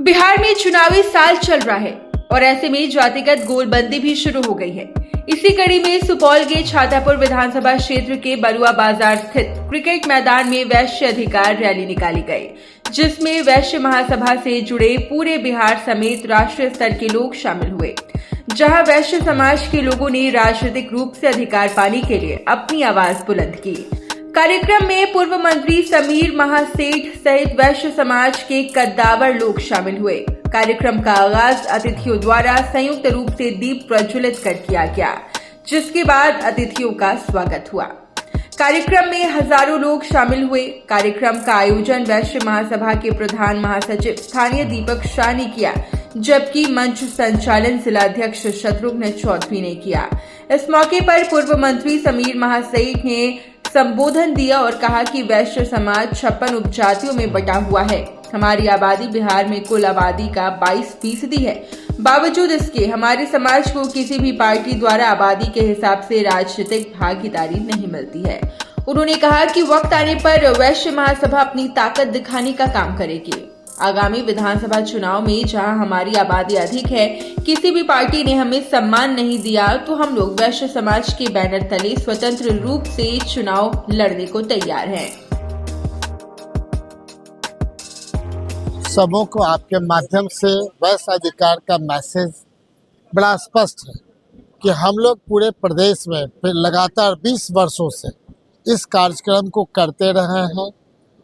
बिहार में चुनावी साल चल रहा है और ऐसे में जातिगत गोलबंदी भी शुरू हो गई है। इसी कड़ी में सुपौल के छातापुर विधानसभा क्षेत्र के बरुआ बाजार स्थित क्रिकेट मैदान में वैश्य अधिकार रैली निकाली गई, जिसमें वैश्य महासभा से जुड़े पूरे बिहार समेत राष्ट्रीय स्तर के लोग शामिल हुए, जहां वैश्य समाज के लोगों ने राजनीतिक रूप से अधिकार पाने के लिए अपनी आवाज बुलंद की। कार्यक्रम में पूर्व मंत्री समीर महासेठ सहित वैश्य समाज के कद्दावर लोग शामिल हुए। कार्यक्रम का आगाज अतिथियों द्वारा संयुक्त रूप से दीप प्रज्वलित कर किया गया, जिसके बाद अतिथियों का स्वागत हुआ। कार्यक्रम में हजारों लोग शामिल हुए। कार्यक्रम का आयोजन वैश्य महासभा के प्रधान महासचिव स्थानीय दीपक शाह ने किया, जबकि मंच संचालन जिलाध्यक्ष शत्रुघ्न चौधरी ने किया। इस मौके पर पूर्व मंत्री समीर महासेठ ने संबोधन दिया और कहा कि वैश्य समाज 56 उपजातियों में बटा हुआ है। हमारी आबादी बिहार में कुल आबादी का 22% है। बावजूद इसके हमारे समाज को किसी भी पार्टी द्वारा आबादी के हिसाब से राजनीतिक भागीदारी नहीं मिलती है। उन्होंने कहा कि वक्त आने पर वैश्य महासभा अपनी ताकत दिखाने का काम करेगी। आगामी विधानसभा चुनाव में जहां हमारी आबादी अधिक है, किसी भी पार्टी ने हमें सम्मान नहीं दिया, तो हम लोग वैश्य समाज के बैनर तले स्वतंत्र रूप से चुनाव लड़ने को तैयार हैं। सबों को आपके माध्यम से वैश्य अधिकार का मैसेज बड़ा स्पष्ट है कि हम लोग पूरे प्रदेश में लगातार 20 वर्षों से इस कार्यक्रम को करते रहे हैं।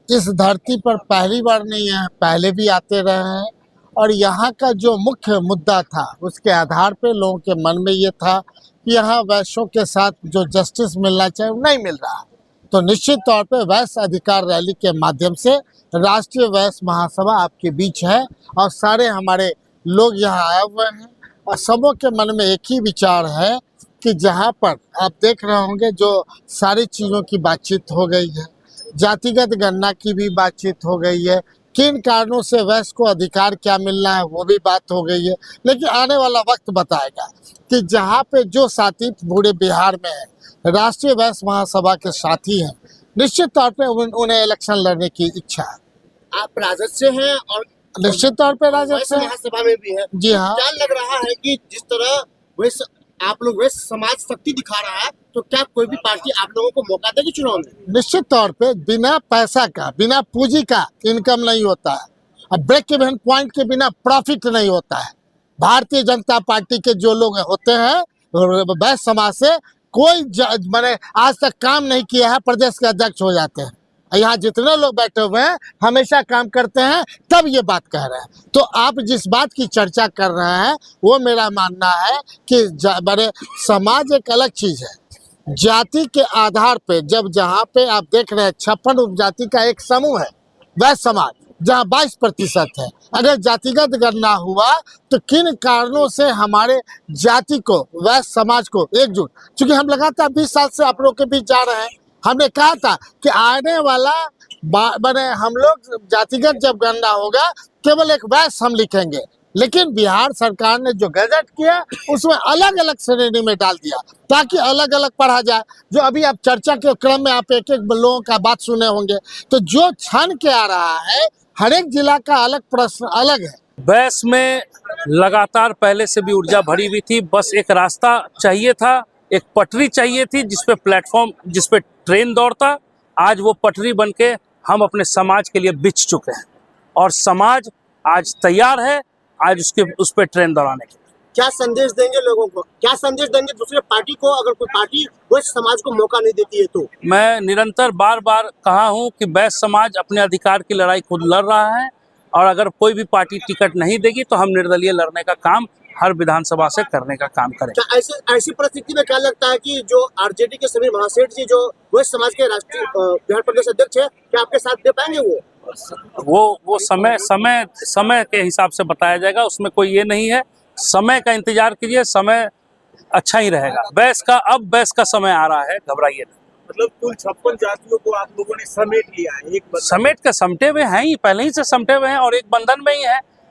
इस धरती पर पहली बार नहीं है, पहले भी आते रहे हैं और यहाँ का जो मुख्य मुद्दा था उसके आधार पे लोगों के मन में ये था कि यहाँ वैश्यों के साथ जो जस्टिस मिलना चाहिए वो नहीं मिल रहा। तो निश्चित तौर पे वैश्य अधिकार रैली के माध्यम से राष्ट्रीय वैश्य महासभा आपके बीच है और सारे हमारे लोग यहाँ आए हुए हैं और सबों के मन में एक ही विचार है कि जहाँ पर आप देख रहे होंगे जो सारी चीज़ों की बातचीत हो गई है, जातिगत गणना की भी बातचीत हो गई है, किन कारणों से वैश्य को अधिकार क्या मिलना है वो भी बात हो गई है। लेकिन आने वाला वक्त बताएगा कि जहाँ पे जो साथी पूरे बिहार में है, राष्ट्रीय वैश्य महासभा के साथी हैं, निश्चित तौर पे उन्हें इलेक्शन लड़ने की इच्छा है। आप राजद से हैं और निश्चित तौर पे राजद से महासभा में भी है। जी हाँ। क्या लग रहा है कि जिस तरह वैश्य आप लोग वैश्य समाज शक्ति दिखा रहा है, तो क्या कोई भी पार्टी आप लोगों को मौका देगी चुनाव में? निश्चित तौर पे बिना पैसा का, बिना पूंजी का इनकम नहीं होता है। अब ब्रेक इवन पॉइंट के बिना प्रॉफिट नहीं होता है। भारतीय जनता पार्टी के जो लोग होते हैं वैश्य समाज से कोई मैंने आज तक काम नहीं किया है, प्रदेश के अध्यक्ष हो जाते हैं। यहाँ जितने लोग बैठे हुए हैं हमेशा काम करते हैं, तब ये बात कह रहे हैं। तो आप जिस बात की चर्चा कर रहे हैं वो मेरा मानना है कि बड़े समाज एक अलग चीज है। जाति के आधार पे जब जहाँ पे आप देख रहे हैं 56 उपजाति का एक समूह है वैश्य समाज, जहाँ 22% है। अगर जातिगत गणना हुआ तो किन कारणों से हमारे जाति को, वैश्य समाज को एकजुट, चूंकि हम लगातार 20 साल से आप लोग के बीच जा रहे हैं, हमने कहा था कि आने वाला हम लोग जातिगत जब गणना होगा केवल एक वैश्य हम लिखेंगे। लेकिन बिहार सरकार ने जो गजट किया उसमें अलग अलग श्रेणी में डाल दिया ताकि अलग अलग पढ़ा जाए। जो अभी आप चर्चा के क्रम में आप एक एक लोगों का बात सुने होंगे, तो जो छन के आ रहा है हर एक जिला का अलग प्रश्न अलग है। वैश्य में लगातार पहले से भी ऊर्जा भरी हुई थी, बस एक रास्ता चाहिए था, एक पटरी चाहिए थी जिसपे प्लेटफॉर्म, जिसपे ट्रेन दौड़ता। आज वो पटरी बनके हम अपने समाज के लिए बिछ चुके हैं और समाज आज तैयार है आज उस पर ट्रेन दौड़ाने के लिए। क्या संदेश देंगे लोगों को? क्या संदेश देंगे दूसरे पार्टी को अगर कोई पार्टी वैश्य समाज को मौका नहीं देती है तो? मैं निरंतर बार बार कहा हूं कि वैश्य समाज अपने अधिकार की लड़ाई खुद लड़ रहा है और अगर कोई भी पार्टी टिकट नहीं देगी तो हम निर्दलीय लड़ने का काम हर विधानसभा से करने का काम करें। क्या ऐसी परिस्थिति में क्या लगता है कि जो आरजेडी के समीर महासेठ जी जो वैश्य समाज के राष्ट्रीय बिहार प्रदेश अध्यक्ष है, क्या आपके साथ दे पाएंगे? वो समय के हिसाब से बताया जाएगा, उसमें कोई ये नहीं है। समय का इंतजार कीजिए, समय अच्छा ही रहेगा। अब वैश्य का समय आ रहा है, घबराइए नहीं। मतलब कुल 56 जातियों को आप लोगों ने समेट लिया है, एक समेट के समटे हुए हैं ही, पहले ही से समटे हुए हैं और एक बंधन में ही है।